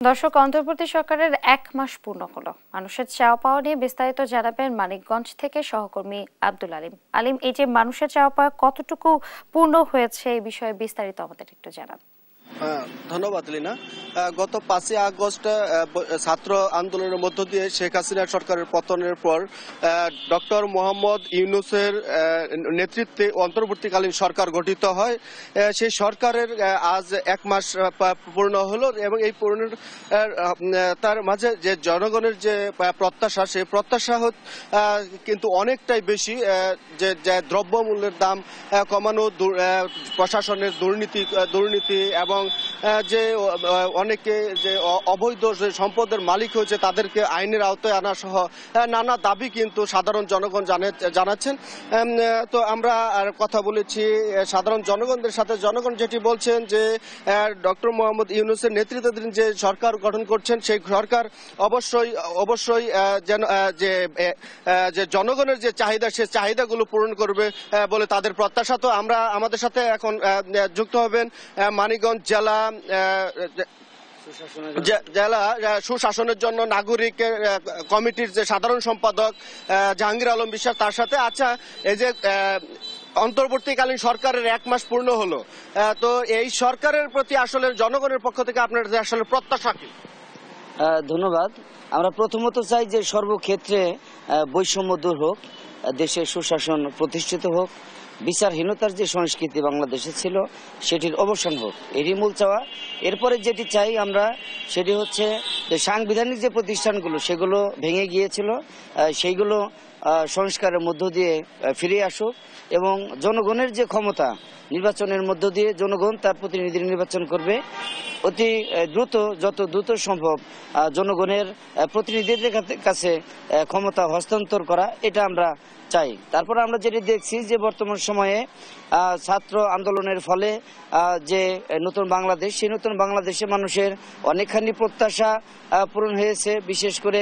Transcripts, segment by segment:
দর্শক, অন্তর্বর্তী সরকারের ১ মাস পূর্ণ হলো। মানুষের চাওয়া পাওয়া নিয়ে বিস্তারিত জানাবেন মানিকগঞ্জ থেকে সহকর্মী আব্দুল আলিম। আলিম, এই যে মানুষের চাওয়া পাওয়া কতটুকু পূর্ণ হয়েছে এই বিষয়ে বিস্তারিত আমাদের একটু জানান। ধন্যবাদ লিনা। গত ৫ই আগস্ট ছাত্র আন্দোলনের মধ্য দিয়ে শেখ হাসিনা সরকারের পতনের পর ডক্টর মোহাম্মদ ইউনূসের নেতৃত্বে অন্তর্বর্তীকালীন সরকার গঠিত হয়। সেই সরকারের আজ ১ মাস পূর্ণ হলো এবং এই পূর্ণের তার মাঝে যে জনগণের যে প্রত্যাশা, সেই প্রত্যাশা কিন্তু অনেকটাই বেশি। যে দ্রব্যমূল্যের দাম কমানো, প্রশাসনের দুর্নীতি এবং যে অনেকে যে অবৈধ সম্পদের মালিক হয়েছে তাদেরকে আইনের আওতায় আনা সহ নানা দাবি কিন্তু সাধারণ জনগণ জানাচ্ছেন। তো আমরা কথা বলেছি সাধারণ জনগণদের সাথে। জনগণ যেটি বলছেন যে ডক্টর মোহাম্মদ ইউনূসের নেতৃত্বাধীন যে সরকার গঠন করছেন সেই সরকার অবশ্যই যেন যে জনগণের যে চাহিদা সেই চাহিদাগুলো পূরণ করবে বলে তাদের প্রত্যাশা। তো আমরা আমাদের সাথে এখন যুক্ত হবেন মানিকগঞ্জ জেলা সুশাসনের জন্য নাগরিক কমিটির যে সাধারণ সম্পাদক জাহাঙ্গীর আলম বিশ্বাস, তার সাথে। আচ্ছা, এই যে অন্তর্বর্তীকালীন সরকারের ১ মাস পূর্ণ হলো, তো এই সরকারের প্রতি আসলে জনগণের পক্ষ থেকে আপনার আসলে প্রত্যাশা কি? ধন্যবাদ। আমরা প্রথমত চাই যে সর্বক্ষেত্রে বৈষম্য দূর হোক, দেশে সুশাসন প্রতিষ্ঠিত হোক, বিচারহীনতার যে সংস্কৃতি বাংলাদেশে ছিল সেটির অবসান হোক, এরই মূল চাওয়া। এরপরে যেটি চাই আমরা সেটি হচ্ছে যে সাংবিধানিক যে প্রতিষ্ঠানগুলো সেগুলো ভেঙে গিয়েছিল সেইগুলো সংস্কারের মধ্য দিয়ে ফিরে আসুক এবং জনগণের যে ক্ষমতা, নির্বাচনের মধ্য দিয়ে জনগণ তার প্রতিনিধি নির্বাচন করবে। অতি দ্রুত, যত দ্রুত সম্ভব জনগণের প্রতিনিধিদের কাছে ক্ষমতা হস্তান্তর করা, এটা আমরা চাই। তারপর আমরা যেটি দেখছি যে বর্তমান সময়ে ছাত্র আন্দোলনের ফলে যে নতুন বাংলাদেশ, সেই নতুন বাংলাদেশে মানুষের অনেকখানি প্রত্যাশা পূরণ হয়েছে। বিশেষ করে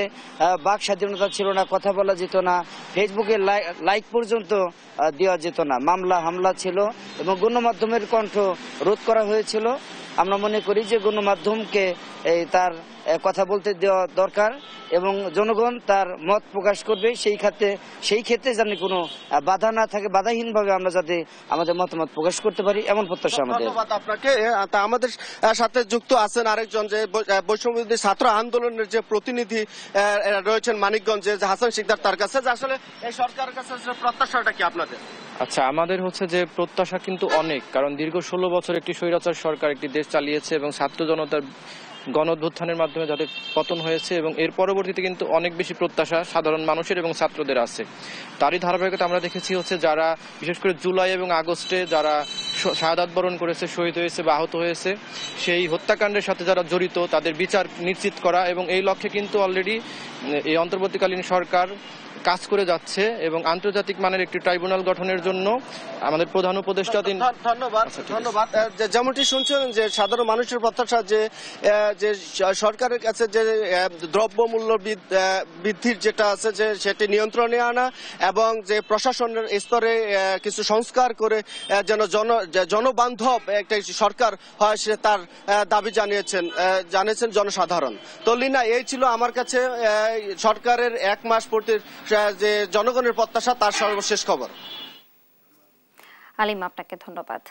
বাক স্বাধীনতা ছিল না, কথা বলা যেত না, ফেসবুকে লাইক পর্যন্ত দেওয়া যেত না, মামলা হামলা ছিল এবং গণমাধ্যমের কণ্ঠ রোধ করা হয়েছিল। আমরা মনে করি যে গণমাধ্যমকে তার কথা বলতে দেওয়া দরকার এবং জনগণ তার মত প্রকাশ করবে সেই ক্ষেত্রে যেন কোনো বাধা না থাকে, বাধাহীনভাবে আমরা যাতে আমাদের মতামত প্রকাশ করতে পারি, এমন প্রত্যাশা আমাদের। ধন্যবাদ আপনাকে। আমাদের সাথে যুক্ত আছেন আরেকজন যে বৈষম্যবিরোধী ছাত্র আন্দোলনের যে প্রতিনিধি রয়েছেন মানিকগঞ্জে, হাসান শিকদার, তার কাছে যে আসলে এই সরকারের কাছে প্রত্যাশাটা কি আপনাদের? আচ্ছা, আমাদের হচ্ছে যে প্রত্যাশা কিন্তু অনেক, কারণ দীর্ঘ 16 বছর একটি স্বৈরাচার সরকার একটি দেশ চালিয়েছে এবং ছাত্র জনতার গণ অভ্যুত্থানের মাধ্যমে যাদের পতন হয়েছে এবং এর পরবর্তীতে কিন্তু অনেক বেশি প্রত্যাশা সাধারণ মানুষের এবং ছাত্রদের আছে। তারই ধারাবাহিকতা আমরা দেখেছি হচ্ছে যারা বিশেষ করে জুলাই এবং আগস্টে যারা শাহাদাত বরণ করেছে, শহীদ হয়েছে বা আহত হয়েছে, সেই হত্যাকাণ্ডের সাথে যারা জড়িত তাদের বিচার নিশ্চিত করা এবং এই লক্ষ্যে কিন্তু অলরেডি এই অন্তর্বর্তীকালীন সরকার কাজ করে যাচ্ছে এবং আন্তর্জাতিক মানের একটি ট্রাইব্যুনাল গঠনের জন্য আমাদের প্রধান উপদেষ্টা। ধন্যবাদ। যেমনটি শুনছেন যে সাধারণ মানুষের প্রত্যাশা যে সরকারের কাছে যে দ্রব্যমূল্য বৃদ্ধির যেটা আছে যে সেটি নিয়ন্ত্রণে আনা এবং যে প্রশাসনের স্তরে কিছু সংস্কার করে যেন জনবান্ধব একটা সরকার হয়, সে তার দাবি জানিয়েছেন জনসাধারণ। তো লিনা, এই ছিল আমার কাছে সরকারের ১ মাস পূর্তির যে জনগণের প্রত্যাশা তার সর্বশেষ খবর। আলিম, আপনাকে ধন্যবাদ।